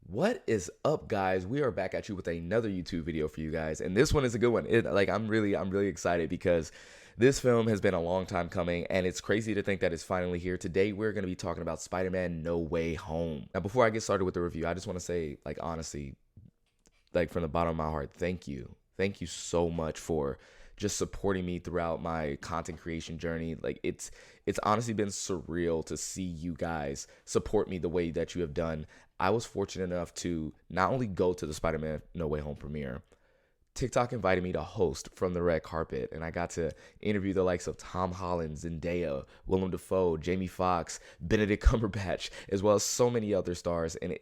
What is up, guys? We are back at you with another YouTube video for you guys, and this one is a good one. I'm really excited because this film has been a long time coming, and it's crazy to think that it's finally here. Today, we're going to be talking about Spider-Man: No Way Home. Now, before I get started with the review, I just want to say, honestly, from the bottom of my heart, thank you so much for just supporting me throughout my content creation journey. It's honestly been surreal to see you guys support me the way that you have done. I was fortunate enough to not only go to the Spider-Man No Way Home premiere, TikTok invited me to host from the red carpet, and I got to interview the likes of Tom Holland, Zendaya, Willem Dafoe, Jamie Foxx, Benedict Cumberbatch, as well as so many other stars. And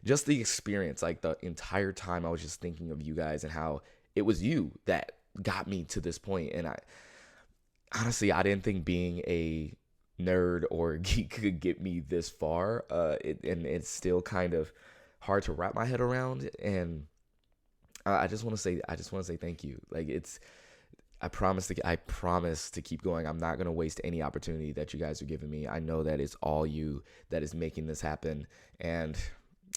just the experience, like the entire time, I was just thinking of you guys and how it was you that got me to this point. And I didn't think being a nerd or geek could get me this far. And it's still kind of hard to wrap my head around. And I just want to say thank you. I promise to keep going. I'm not going to waste any opportunity that you guys are giving me. I know that it's all you that is making this happen, and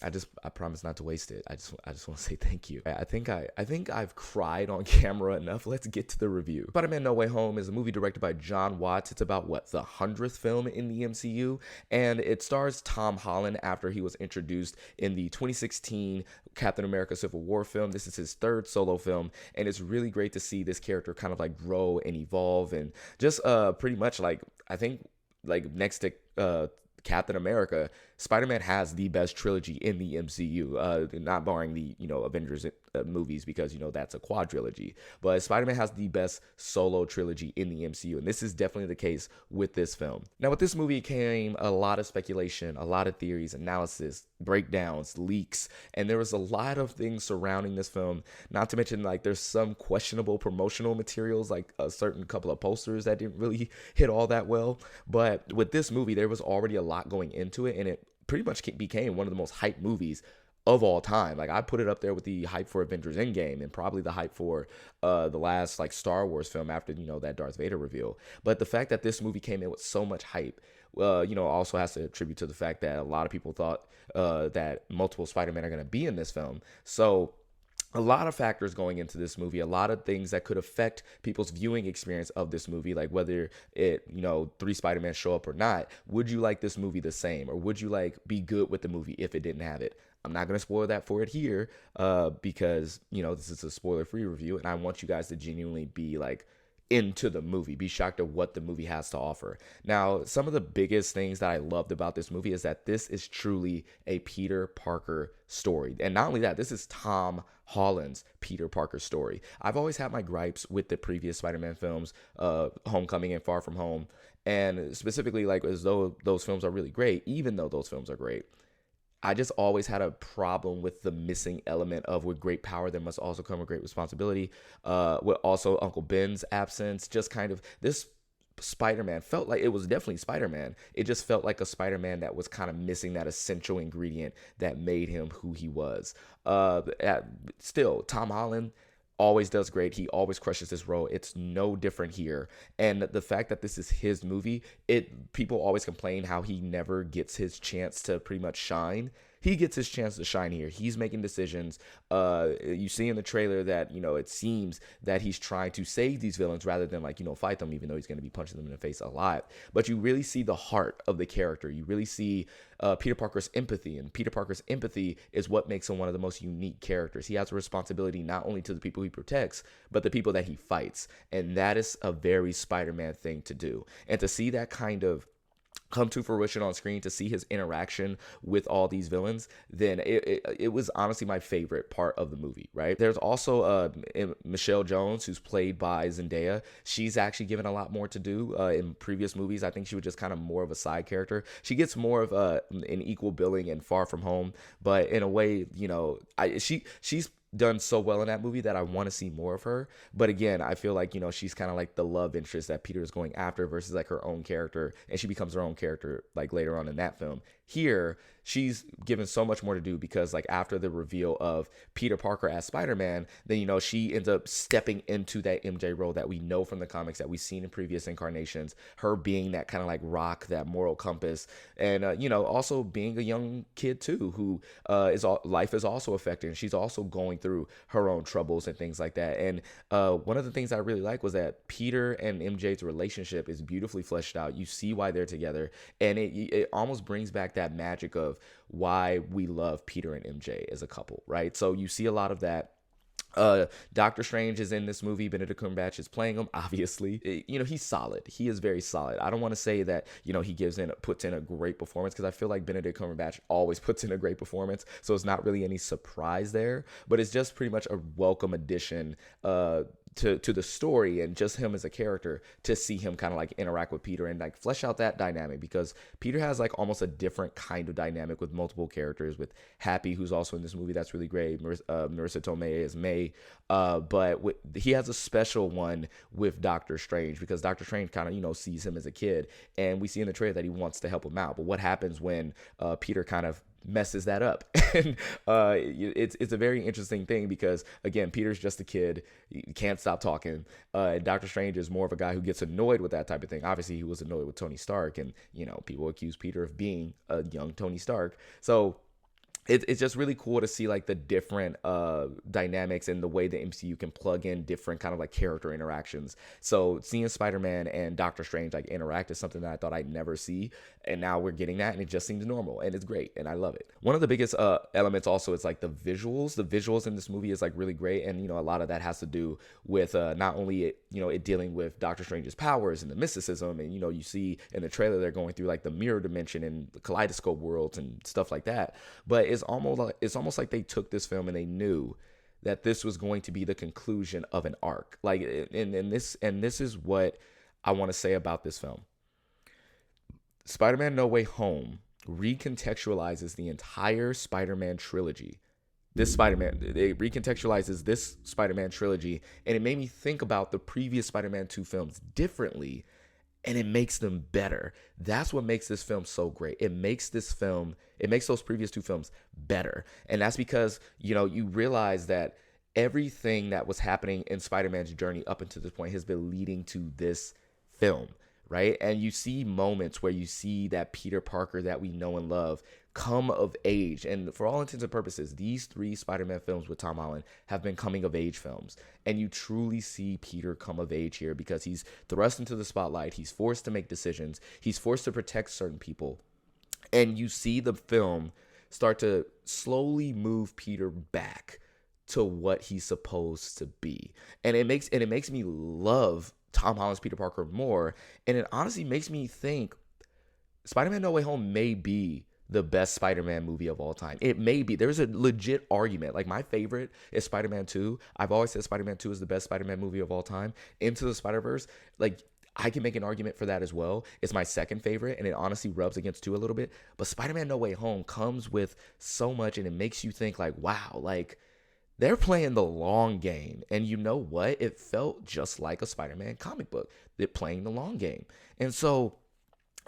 I promise not to waste it. I just want to say thank you. I think I've cried on camera enough. Let's get to the review. Spider-Man: No Way Home is a movie directed by John Watts. It's about the 100th film in the MCU, and it stars Tom Holland after he was introduced in the 2016 Captain America Civil War film. This is his third solo film, and it's really great to see this character kind of grow and evolve, and just pretty much I think next to Captain America, Spider-Man has the best trilogy in the MCU, not barring the Avengers movies, because that's a quadrilogy. But Spider-Man has the best solo trilogy in the MCU, and this is definitely the case with this film. Now, with this movie came a lot of speculation, a lot of theories, analysis, breakdowns, leaks, and there was a lot of things surrounding this film. Not to mention, there's some questionable promotional materials, like a certain couple of posters that didn't really hit all that well. But with this movie, there was already a lot going into it, and it pretty much became one of the most hyped movies of all time. I put it up there with the hype for Avengers Endgame, and probably the hype for the last Star Wars film after that Darth Vader reveal. But the fact that this movie came in with so much hype, also has to attribute to the fact that a lot of people thought that multiple Spider-Man are going to be in this film. So a lot of factors going into this movie, a lot of things that could affect people's viewing experience of this movie, like whether three Spider-Man show up or not. Would you like this movie the same, or would you be good with the movie if it didn't have it? I'm not going to spoil that for it here because, this is a spoiler-free review, and I want you guys to genuinely be into the movie, be shocked at what the movie has to offer. Now, some of the biggest things that I loved about this movie is that this is truly a Peter Parker story. And not only that, this is Tom Holland's Peter Parker story. I've always had my gripes with the previous Spider-Man films, Homecoming and Far From Home, and specifically as though those films are really great, even though those films are great. I just always had a problem with the missing element of, with great power there must also come with great responsibility. With also Uncle Ben's absence, just kind of this Spider-Man felt like it was definitely Spider-Man. It just felt like a Spider-Man that was kind of missing that essential ingredient that made him who he was. Still, Tom Holland always does great. He always crushes this role. It's no different here. And the fact that this is his movie, people always complain how he never gets his chance to pretty much shine. He gets his chance to shine here. He's making decisions. You see in the trailer that, it seems that he's trying to save these villains rather than fight them, even though he's going to be punching them in the face a lot. But you really see the heart of the character. You really see Peter Parker's empathy, and Peter Parker's empathy is what makes him one of the most unique characters. He has a responsibility not only to the people he protects, but the people that he fights. And that is a very Spider-Man thing to do. And to see that kind of come to fruition on screen, to see his interaction with all these villains, then it was honestly my favorite part of the movie, right? There's also Michelle Jones, who's played by Zendaya. She's actually given a lot more to do in previous movies. I think she was just kind of more of a side character. She gets more of an equal billing in Far From Home, but in a way, she's done so well in that movie that I want to see more of her. But again, I feel she's kind of the love interest that Peter is going after versus her own character, and she becomes her own character later on in that film. here she's given so much more to do because like after the reveal of Peter Parker as Spider-Man, then she ends up stepping into that MJ role that we know from the comics that we've seen in previous incarnations, her being that kind of like rock, that moral compass, and also being a young kid too who life is also affecting. She's also going through her own troubles and things like that. And one of the things I really like was that Peter and MJ's relationship is beautifully fleshed out. You see why they're together, and it almost brings back that magic of why we love Peter and MJ as a couple, right? So you see a lot of that. Doctor Strange is in this movie. Benedict Cumberbatch is playing him. Obviously, he's solid. He is very solid. I don't want to say that he puts in a great performance, because I feel like Benedict Cumberbatch always puts in a great performance. So it's not really any surprise there, but it's just pretty much a welcome addition to the story, and just him as a character, to see him kind of like interact with Peter and like flesh out that dynamic, because Peter has like almost a different kind of dynamic with multiple characters, with Happy, who's also in this movie, that's really great. Marissa Tomei is May, but he has a special one with Doctor Strange, because Doctor Strange kind of sees him as a kid, and we see in the trailer that he wants to help him out. But what happens when Peter kind of messes that up? And it's a very interesting thing, because again, Peter's just a kid, he can't stop talking, and Doctor Strange is more of a guy who gets annoyed with that type of thing. Obviously he was annoyed with Tony Stark, and people accuse Peter of being a young Tony Stark. So it's just really cool to see like the different dynamics and the way the MCU can plug in different kind of like character interactions. So seeing Spider-Man and Doctor Strange like interact is something that I thought I'd never see, and now we're getting that, and it just seems normal, and it's great, and I love it. One of the biggest elements also is like the visuals. The visuals in this movie is like really great, and a lot of that has to do with not only it dealing with Doctor Strange's powers and the mysticism, and you see in the trailer they're going through like the mirror dimension and the kaleidoscope worlds and stuff like that, but it's almost like they took this film and they knew that this was going to be the conclusion of an arc. Like, and this is what I want to say about this film. Spider-Man No Way Home recontextualizes the entire Spider-Man trilogy. It recontextualizes this Spider-Man trilogy, and it made me think about the previous Spider-Man 2 films differently, and it makes them better. That's what makes this film so great. It makes those previous 2 films better. And that's because, you realize that everything that was happening in Spider-Man's journey up until this point has been leading to this film, right? And you see moments where you see that Peter Parker that we know and love come of age. And for all intents and purposes, these 3 Spider-Man films with Tom Holland have been coming of age films. And you truly see Peter come of age here, because he's thrust into the spotlight. He's forced to make decisions. He's forced to protect certain people. And you see the film start to slowly move Peter back to what he's supposed to be. And it makes me love Tom Holland's Peter Parker more. And it honestly makes me think Spider-Man No Way Home may be the best Spider-Man movie of all time. It may be. There's a legit argument. Like, my favorite is Spider-Man 2. I've always said Spider-Man 2 is the best Spider-Man movie of all time. Into the Spider-Verse, like, I can make an argument for that as well. It's my second favorite, and it honestly rubs against 2 a little bit. But Spider-Man No Way Home comes with so much, and it makes you think like, wow, like, they're playing the long game. And you know what? It felt just like a Spider-Man comic book. They're playing the long game. And so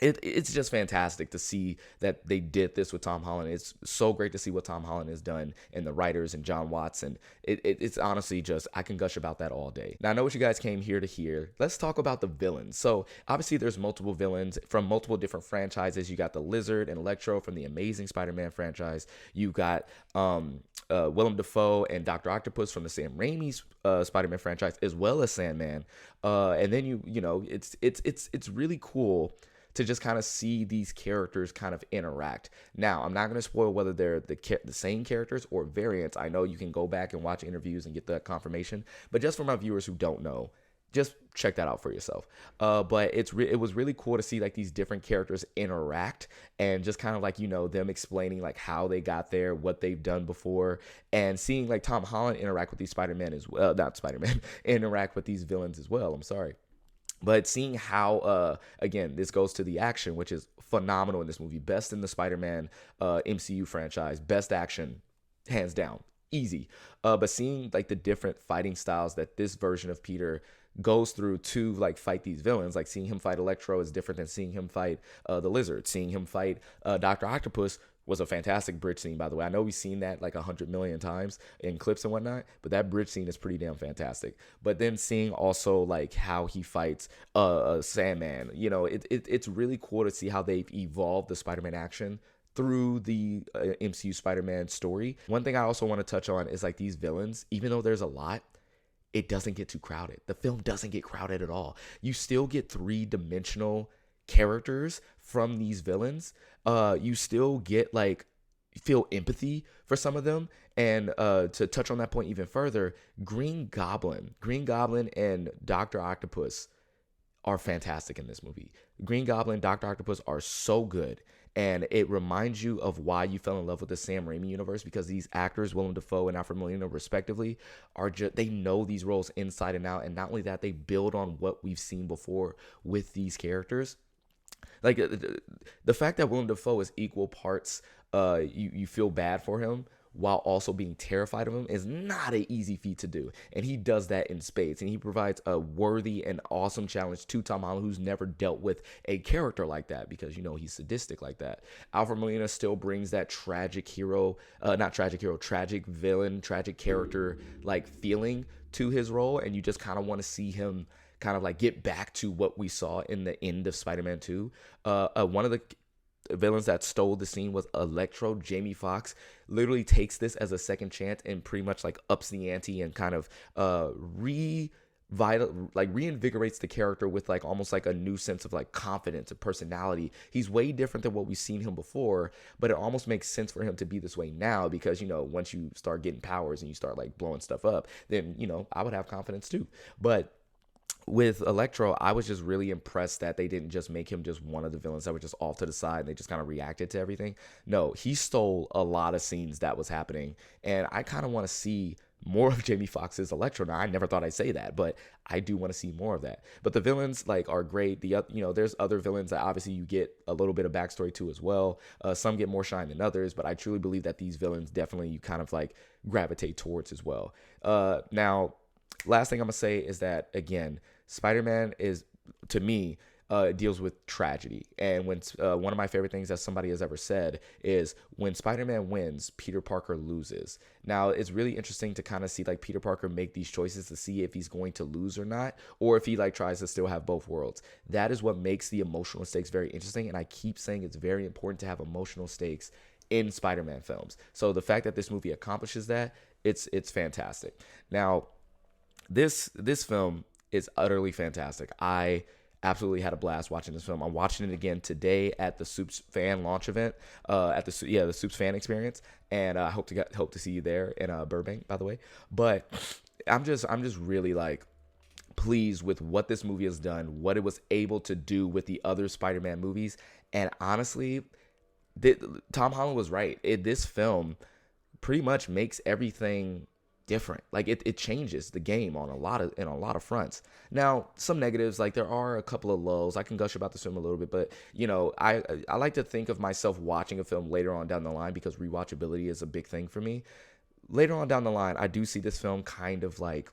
it's just fantastic to see that they did this with Tom Holland. It's so great to see what Tom Holland has done, and the writers and John Watts. And it's honestly just, I can gush about that all day. Now, I know what you guys came here to hear. Let's talk about the villains. So obviously there's multiple villains from multiple different franchises. You got the Lizard and Electro from the Amazing Spider-Man franchise. You got Willem Dafoe and Dr. Octopus from the Sam Raimi's Spider-Man franchise, as well as Sandman. And then it's really cool to just kind of see these characters kind of interact. Now, I'm not going to spoil whether they're the same characters or variants. I know you can go back and watch interviews and get that confirmation, but just for my viewers who don't know, just check that out for yourself. But it was really cool to see like these different characters interact, and just kind of like, them explaining like how they got there, what they've done before, and seeing like Tom Holland interact with these Spider-Man as well, not Spider-Man, interact with these villains as well. I'm sorry. But seeing how, again, this goes to the action, which is phenomenal in this movie. Best in the Spider-Man MCU franchise. Best action, hands down. Easy. But seeing like the different fighting styles that this version of Peter goes through to like fight these villains. Like seeing him fight Electro is different than seeing him fight the Lizard. Seeing him fight Dr. Octopus was a fantastic bridge scene, by the way. I know we've seen that like 100 million times in clips and whatnot, but that bridge scene is pretty damn fantastic. But then seeing also like how he fights Sandman, you know, it's really cool to see how they've evolved the Spider-Man action through the MCU Spider-Man story. One thing I also want to touch on is like these villains, even though there's a lot, it doesn't get too crowded. The film doesn't get crowded at all. You still get three-dimensional characters from these villains. You still get like feel empathy for some of them. And to touch on that point even further, Green Goblin and Dr. Octopus are fantastic in this movie. Green Goblin, Dr. Octopus are so good. And it reminds you of why you fell in love with the Sam Raimi universe, because these actors, Willem Dafoe and Alfred Molina respectively, are just, they know these roles inside and out. And not only that, they build on what we've seen before with these characters. Like the fact that Willem Dafoe is equal parts, you feel bad for him while also being terrified of him is not an easy feat to do. And he does that in spades. And he provides a worthy and awesome challenge to Tom Holland, who's never dealt with a character like that, because, you know, he's sadistic like that. Alfred Molina still brings that tragic villain, tragic character like feeling to his role. And you just kind of want to see him kind of like get back to what we saw in the end of Spider-Man 2. One of the villains that stole the scene was Electro. Jamie Foxx literally takes this as a second chance and pretty much like ups the ante and kind of reinvigorates the character with like almost like a new sense of like confidence and personality. He's way different than what we've seen him before, but it almost makes sense for him to be this way now, because, you know, once you start getting powers and you start like blowing stuff up, then, you know, I would have confidence too. But with Electro, I was just really impressed that they didn't just make him just one of the villains that were just off to the side and they just kind of reacted to everything. No, he stole a lot of scenes that was happening, and I kind of want to see more of Jamie Foxx's Electro. Now, I never thought I'd say that, but I do want to see more of that. But the villains like are great. There's other villains that obviously you get a little bit of backstory to as well. Some get more shine than others, but I truly believe that these villains definitely you kind of like gravitate towards as well. Now, last thing I'm gonna say is that, again, Spider-Man is, to me, deals with tragedy. And when one of my favorite things that somebody has ever said is, when Spider-Man wins, Peter Parker loses. Now, it's really interesting to kind of see like Peter Parker make these choices to see if he's going to lose or not, or if he like tries to still have both worlds. That is what makes the emotional stakes very interesting. And I keep saying it's very important to have emotional stakes in Spider-Man films. So the fact that this movie accomplishes that, it's fantastic. Now, this film is utterly fantastic. I absolutely had a blast watching this film. I'm watching it again today at the Soups fan launch event, at the Soups fan experience, and I hope to see you there in Burbank, by the way. But I'm just really like pleased with what this movie has done, what it was able to do with the other Spider-Man movies, and honestly, Tom Holland was right. This film pretty much makes everything different. Like it changes the game on a lot of fronts. Now, some negatives, like there are a couple of lulls. I can gush about this film a little bit, but you know, I like to think of myself watching a film later on down the line, because rewatchability is a big thing for me. Later on down the line, I do see this film kind of like,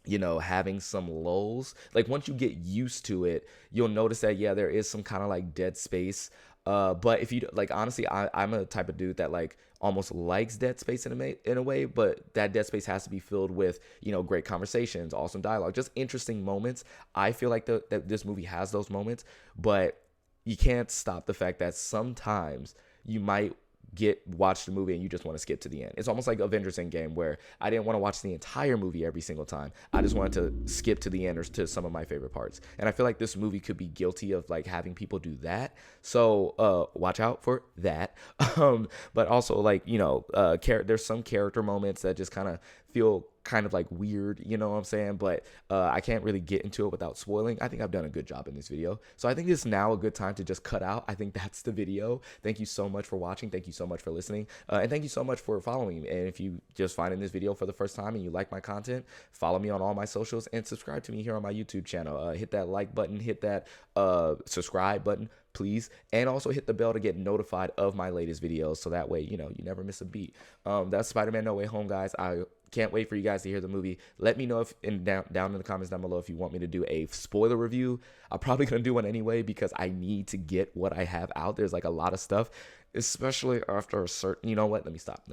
you know, having some lulls. Like once you get used to it, you'll notice that, yeah, there is some kind of like dead space. But if you like, honestly, I'm a type of dude that like almost likes dead space in a way, but that dead space has to be filled with, you know, great conversations, awesome dialogue, just interesting moments. I feel like that this movie has those moments, but you can't stop the fact that sometimes you might watch the movie and you just want to skip to the end. It's almost like Avengers Endgame, where I didn't want to watch the entire movie every single time. I just wanted to skip to the end or to some of my favorite parts. And I feel like this movie could be guilty of like having people do that. So watch out for that. But also, like, you know, there's some character moments that just kind of feel kind of like weird, you know what I'm saying? But I can't really get into it without spoiling. I think I've done a good job in this video. So I think it's now a good time to just cut out. I think that's the video. Thank you so much for watching. Thank you so much for listening. And thank you so much for following me. And if you just finding this video for the first time and you like my content, follow me on all my socials and subscribe to me here on my YouTube channel. Hit that like button, hit that subscribe button, please, and also hit the bell to get notified of my latest videos, so that way, you know, you never miss a beat. That's Spider-Man No Way Home, guys. I can't wait for you guys to hear the movie. Let me know if down in the comments down below if you want me to do a spoiler review. I'm probably gonna do one anyway because I need to get what I have out. There's like a lot of stuff, especially after a certain. You know what? Let me stop.